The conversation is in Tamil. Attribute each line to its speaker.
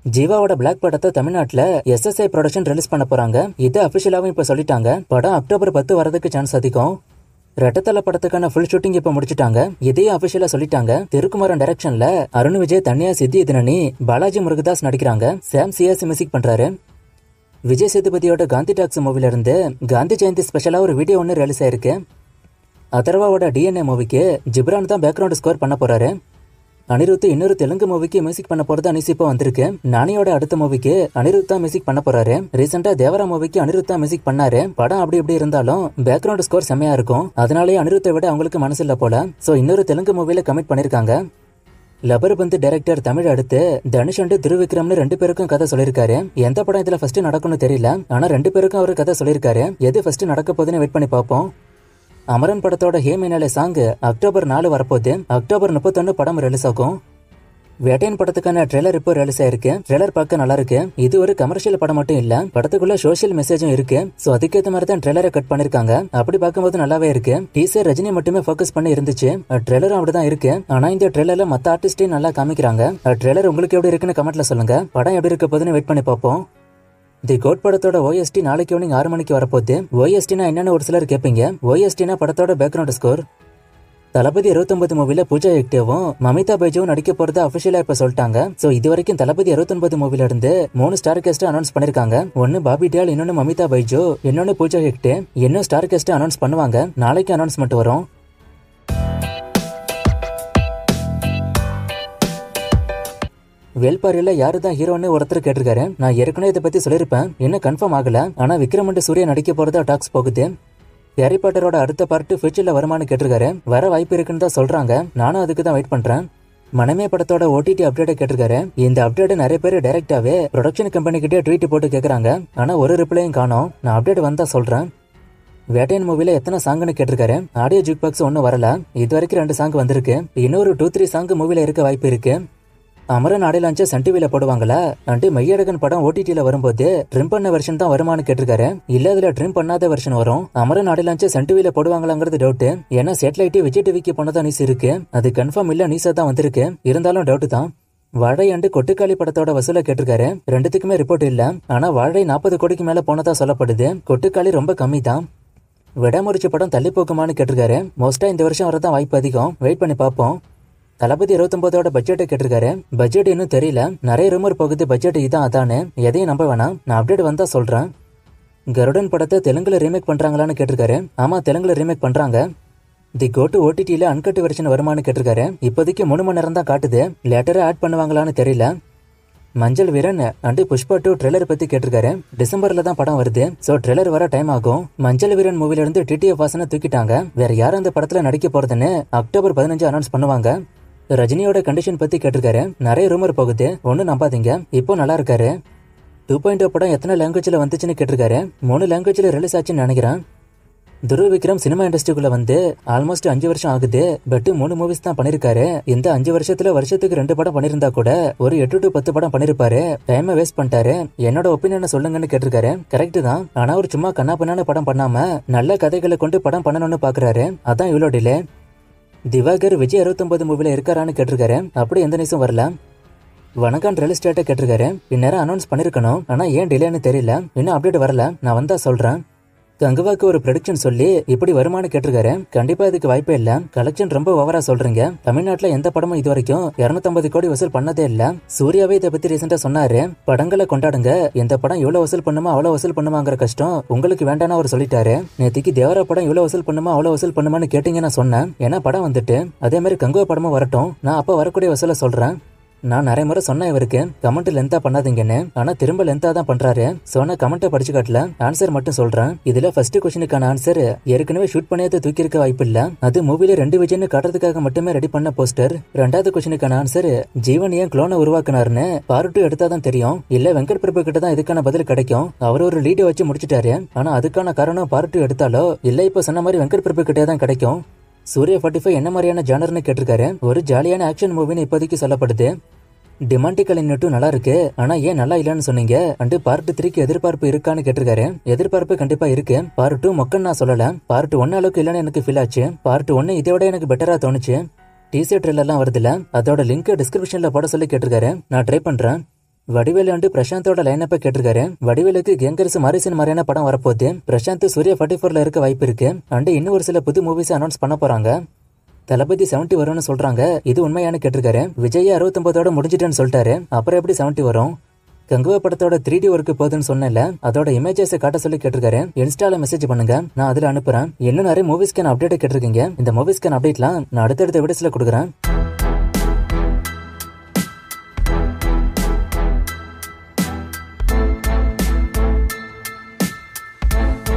Speaker 1: ஜீவாவோட பிளாக் படத்தை தமிழ்நாட்டுல SSI ப்ரொடக்ஷன் ரிலீஸ் பண்ண போறாங்க. இது அபிஷியலாவும் இப்ப சொல்லிட்டாங்க. படம் அக்டோபர் 10 வரதுக்கு சான்ஸ் அதிகம். ரெட்டத்தல படத்துக்கான ஃபுல் ஷூட்டிங் இப்ப முடிச்சிட்டாங்க. இதையும் அபிஷியலா சொல்லிட்டாங்க. திருக்குமாரன் டைரக்ஷன்ல அருண் விஜய், தன்யா, சித்தி தினனி, பாலாஜி முருகதாஸ் நடிக்கிறாங்க. சாம் சியாசி மியூசிக் பண்றாரு. விஜய் சேதுபதியோட காந்தி டாக்ஸ் மூவில இருந்து காந்தி ஜெயந்தி ஸ்பெஷலா ஒரு வீடியோ ஒன்னு ரிலீஸ் ஆயிருக்கு. அதர்வாவோட DNA மூவிக்கு ஜிப்ரான் தான் பேக்ரவுண்ட் ஸ்கோர் பண்ண போறாரு. அனிருத் இன்னொரு தெலுங்கு மூவிக்கு மியூசிக் பண்ண போறது அனிஸ் இப்போ வந்திருக்கு. நானியோட அடுத்த மூவிக்கு அனிருத் தான் மியூசிக் பண்ண போறாரு. ரீசெண்டா தேவரா மூவிக்கு அனிருத் தான் மியூசிக் பண்ணாரு. படம் அப்படி இப்படி இருந்தாலும் பேக்ரவுண்ட் ஸ்கோர் செம்மையா இருக்கும். அதனாலேயே அனிருத்தை விட அவங்களுக்கு மனசு இல்ல போல. சோ இன்னொரு தெலுங்கு மூவில கமிட் பண்ணிருக்காங்க. லபர்பந்து டைரக்டர் தமிழ் அடுத்து தனுஷ் அண்ட் திருவிக்ரம்னு 2 பேருக்கும் கதை சொல்லிருக்காரு. எந்த படம் இதுல ஃபர்ஸ்ட் நடக்கும்னு தெரியல. ஆனா 2 பேருக்கும் அவர் கதை சொல்லிருக்காரு. எது ஃபர்ஸ்ட் நடக்க போகுதுன்னு வெயிட் பண்ணி பார்ப்போம். அமரன் படத்தோட ஹே மீனாலே சாங் அக்டோபர் 4 வரப்போகுது. அக்டோபர் 31 படம் ரிலீஸ் ஆகும். வேட்டையன் படத்துக்கான ட்ரெய்லர் இப்போ ரிலீஸ் ஆயிருக்கு. ட்ரெய்லர் பார்க்க நல்லா இருக்கு. இது ஒரு கமர்ஷியல் படம் மட்டும் இல்ல, படத்துக்குள்ள சோஷியல் மெசேஜும் இருக்கு. சோ அதுக்கேற்ற மாதிரி தான் ட்ரெய்லரை கட் பண்ணிருக்காங்க. அப்படி பார்க்கும்போது நல்லாவே இருக்கு. டீசர் ரஜினி மட்டுமே ஃபோக்கஸ் பண்ணி இருந்துச்சு. ட்ரெய்லரும் அப்படிதான் இருக்கு. ஆனா இந்த ட்ரெய்லர்ல மத்த ஆர்டிஸ்டையும் நல்லா காமிக்கிறாங்க. ட்ரெய்லர் உங்களுக்கு எப்படி இருக்குன்னு கமெண்ட்ல சொல்லுங்க. படம் எப்படி இருக்க போகுதுன்னு வெயிட் பண்ணி பார்ப்போம். தி கோட் படத்தோட OST நாளைக்கு ஈவினிங் 6 மணிக்கு வரப்போகுது. OSTனா என்னன்னு ஒரு சிலர் கேட்பீங்க. OSTனா படத்தோட பேக்ரவுண்ட் ஸ்கோர். தளபதி 29 மூவில பூஜா ஹெக்டேவும் மமிதா பைஜுவும் நடிக்க போறத அபிஷியலா இப்ப சொல்லிட்டாங்க. சோ இது வரைக்கும் தளபதி 29 மூவில இருந்து 3 ஸ்டார் கெஸ்ட் அனௌன்ஸ் பண்ணிருக்காங்க. ஒன்னு பாபி டியால், இன்னொன்னு மமிதா பைஜு, இன்னொன்னு பூஜா ஹெக்டே. இன்னும் ஸ்டார் கெஸ்ட் அனௌன்ஸ் பண்ணுவாங்க. நாளைக்கு அனௌன்ஸ்மெண்ட் வரும். வேல்பாரியில யாரு தான் ஹீரோன்னு ஒருத்தர் கேட்டிருக்காரு. நான் ஏற்கனவே இதை பத்தி சொல்லிருப்பேன். இன்னும் கன்ஃபார்ம் ஆகல. ஆனா விக்ரம் அண்ட் சூர்யா நடிக்க போறதா டாக்ஸ் போகுது. ஹாரி பாட்டரோட அடுத்த பார்ட் ஃபியூச்சர்ல வருமானு கேட்டிருக்காரு. வர வாய்ப்பு இருக்குன்னு தான் சொல்றாங்க. நானும் அதுக்கு தான் வெயிட் பண்றேன். மனமே படத்தோட OTT அப்டேட் கேட்டிருக்காரு. இந்த அப்டேட் நிறைய பேர் டைரக்டாவே ப்ரொடக்ஷன் கம்பெனி கிட்டே ட்வீட் போட்டு கேக்குறாங்க. ஆனா ஒரு ரிப்ளையும் காணோம். நான் அப்டேட் வந்தா சொல்றேன். வேட்டையன் மூவில எத்தனை சாங்னு கேட்டிருக்காரு. ஆடியோ ஜூக் பாக்ஸ் ஒன்னும் வரல. இது வரைக்கும் 2 சாங் வந்திருக்கு. இன்னொரு 2-3 சாங் மூவில இருக்க வாய்ப்பு இருக்கு. அமரன் ஆடியோ லான்ச்ச சன் டிவில போடுவாங்களா அண்ட் மையழகன் படம் OTTல வரும்போது ட்ரிம் பண்ண வெர்ஷன் தான் வருமானு கேட்டிருக்காரு. இல்ல அதுல ட்ரிம் பண்ணாத வெர்ஷன் வரும். அமரன் ஆடியோ லான்ச்ச சன் டிவில போடுவாங்களாங்கிறது டவுட். ஏன்னா சேட்டலைட் விஜய் டிவிக்கு போனதா நியூஸ் இருக்கு. அது கன்ஃபார்ம் இல்ல, நியூஸா தான் வந்திருக்கு. இருந்தாலும் டவுட் தான். வாழை அண்டு கொட்டுக்காளி படத்தோட வசூல கேட்டிருக்காரு. 2த்துக்குமே ரிப்போர்ட் இல்ல. ஆனா வாழை 40 கோடிக்கு மேல போனதா சொல்லப்படுது. கொட்டுக்காளி ரொம்ப கம்மி தான். விடாமுறிச்சி படம் தள்ளி போக்குமான்னு கேட்டிருக்காரு. மோஸ்டா இந்த வருஷம் வரதான் வாய்ப்பு அதிகம். வெயிட் பண்ணி பார்ப்போம். தளபதி 29ஓட பட்ஜெட்டை கேட்டிருக்காரு. பட்ஜெட் இன்னும் தெரியல. நிறைய ரூமர் போகுது பட்ஜெட் இதான் அதானு. எதையும் நம்ப வேணாம். நான் அப்டேட் வந்தா சொல்றேன். கருடன் படத்தை தெலுங்குல ரீமேக் பண்றாங்களான்னு கேட்டிருக்காரு. ஆமா, தெலுங்குல ரீமேக் பண்றாங்க. தி கோட் OTTல அன்கட் வெர்ஷன் வருமானு கேட்டிருக்காரு. இப்போதைக்கு 3 மணி நேரம் தான் காட்டுது. லேட்டரா ஆட் பண்ணுவாங்களான்னு தெரியல. மஞ்சள் வீரன் அண்ட் புஷ்பா 2 ட்ரெய்லர் பத்தி கேட்டிருக்காரு. டிசம்பர்ல தான் படம் வருது. சோ ட்ரெய்லர் வர டைம் ஆகும். மஞ்சள் வீரன் மூவில இருந்து TTF வாசனை தூக்கிட்டாங்க. வேற யாரும் அந்த படத்துல நடிக்க போறதுன்னு அக்டோபர் 15 அனௌன்ஸ் பண்ணுவாங்க. ரஜினியோட கண்டிஷன் பத்தி கேட்டிருக்காரு. நிறைய ரூமர் போகுது. ஒன்னும் நம்பாதீங்க. இப்போ நல்லா இருக்காரு. 2.0 படம் எத்தனை லாங்குவேஜ்ல வந்துச்சுன்னு கேட்டிருக்காரு. 3 லாங்குவேஜ்ல ரிலீஸ் ஆச்சுன்னு நினைக்கிறேன். துருவிக்ரம் சினிமா இண்டஸ்ட்ரிக்குள்ள வந்து ஆல்மோஸ்ட் 5 வருஷம் ஆகுது. பட் 3 மூவிஸ் தான் பண்ணிருக்காரு. இந்த 5 வருஷத்துல வருஷத்துக்கு 2 படம் பண்ணிருந்தா கூட ஒரு 8 to 10 படம் பண்ணிருப்பாரு. டைமை வேஸ்ட் பண்ணிட்டாரு. என்னோட ஒப்பீனியன் சொல்லுங்கன்னு கேட்டிருக்காரு. கரெக்ட் தான். ஆனா ஒரு சும்மா கண்ணா பண்ணான படம் பண்ணாம நல்ல கதைகளை கொண்டு படம் பண்ணணும்னு பாக்குறாரு. அதான் இவ்வளோ டிலே. திவாகர் விஜய் 69 மூவில இருக்காரான்னு கேட்டிருக்காரு. அப்படி எந்த நியூஸும் வரல. வணக்கம் ரிலீஸ் டேட்டை கேட்டிருக்காரு. இந்நேரம் அனௌன்ஸ் பண்ணிருக்கணும். ஆனா ஏன் டிலேன்னு தெரியல. இன்னும் அப்டேட் வரல. நான் வந்தா சொல்றேன். கங்குவாக்கு ஒரு ப்ரெடிக்ஷன் சொல்லி இப்படி வருமானு கேட்டிருக்காரு. கண்டிப்பா இதுக்கு வாய்ப்பே இல்ல. கலெக்ஷன் ரொம்ப ஓவரா சொல்றீங்க. தமிழ்நாட்டுல எந்த படமும் இது வரைக்கும் 250 கோடி வசூல் பண்ணதே இல்ல. சூர்யாவே இதை பத்தி ரீசெண்டா சொன்னாரு. படங்களை கொண்டாடுங்க. எந்த படம் இவ்வளவு வசூல் பண்ணுமா அவ்வளவு வசூல் பண்ணுமாங்கிற கஷ்டம் உங்களுக்கு வேண்டாம்னு அவர் சொல்லிட்டாரு. நேத்திக்கு தேவரா படம் இவ்வளவு வசூல் பண்ணுமா அவ்வளவு வசூல் பண்ணுமான்னு கேட்டீங்க. நான் சொன்னேன். ஏன்னா படம் வந்துட்டு அதே மாதிரி கங்குவா படமும் வரட்டும். நான் அப்ப வரக்கூடிய வசூல சொல்றேன். நான் நிறைய முறை சொன்னேன் இவருக்கு கமெண்ட் லென்த்தா பண்ணாதீங்கன்னு. ஆனா திரும்ப லென்த்தா தான் பண்றாரு. சொன்ன கமெண்ட்டை படிச்சு காட்டல. ஆன்சர் மட்டும் சொல்றேன். இதுல ஃபர்ஸ்ட் கொஸ்டினுக்கான ஆன்சர் ஏற்கனவே ஷூட் பண்ணியது தூக்கி இருக்க வாய்ப்பு இல்ல. அது மூவில 2 விஜய்னு காட்டுறதுக்காக மட்டுமே ரெடி பண்ண போஸ்டர். 2வது கொஸ்டினுக்கான ஆன்சர் ஜீவன் ஏன் க்ளோனை உருவாக்குனாருன்னு பார்ட் 2 எடுத்தா தான் தெரியும். இல்ல வெங்கட் பிரபு கிட்ட தான் இதுக்கான பதில் கிடைக்கும். அவர் ஒரு லீடை வச்சு முடிச்சிட்டாரு. ஆனா அதுக்கான காரணம் பார்ட் 2 எடுத்தாலோ இல்ல இப்ப சொன்ன மாதிரி வெங்கட் பிரபு கிட்டே தான் கிடைக்கும். சூர்யா 45 என்ன மாதிரியான ஜானர்னு கேட்டிருக்காரு. ஒரு ஜாலியான ஆக்ஷன் மூவின்னு இப்போதைக்கு சொல்லப்படுது. டிமாண்டிக்கல் இன்னும் நல்லா இருக்கு. ஆனா ஏன் நல்லா இல்லன்னு சொன்னீங்க. அண்ட் பார்ட் 3க்கு எதிர்பார்ப்பு இருக்கான்னு கேட்டிருக்காரு. எதிர்பார்ப்பு கண்டிப்பா இருக்கு. பார்ட் 2 மொக்கன்னு நான் சொல்லல. பார்ட் 1 அளவுக்கு இல்லன்னு எனக்கு ஃபீல் ஆச்சு. பார்ட் 1 இதை விட எனக்கு பெட்டரா தோணுச்சு. டீசர் ட்ரெய்லர்லாம் வருதுல, அதோட லிங்க் டிஸ்கிரிப்ஷன்ல போட சொல்லி கேட்டிருக்காரு. நான் ட்ரை பண்றேன். வடிவேலு வந்து பிரசாந்தோட லைனப்ப கேட்டிருக்காரு. வடிவேலுக்கு கேங்கர்ஸ் மாரிசன் மாதிரியான படம் வரப்போகுது. பிரசாந்த் சூர்யா 44ல இருக்க வாய்ப்பு இருக்கு. அண்ட் இன்னும் ஒரு சில புது மூவிஸ் அனௌன்ஸ் பண்ண போறாங்க. தளபதி 70 வரும்னு சொல்றாங்க. இது உண்மையானு கேட்டிருக்காரு. விஜய் 69ஓட முடிஞ்சிட்டேன்னு சொல்லிட்டாரு. அப்புறம் எப்படி 70 வரும்? கங்குவா படத்தோட 3D ஒர்க்கு போகுதுன்னு சொன்னேன்ல, அதோட இமேஜஸ் காட்ட சொல்லி கேட்டிருக்காரு. இன்ஸ்டால மெசேஜ் பண்ணுங்க, நான் அதுல அனுப்புறேன். இன்னும் நிறைய மூவிஸ்க்கான அப்டேட் கேட்டிருக்கீங்க. இந்த மூவிஸ்க்கான அப்டேட்லாம் நான் அடுத்தடுத்த வீடியோஸ்ல கொடுக்குறேன்.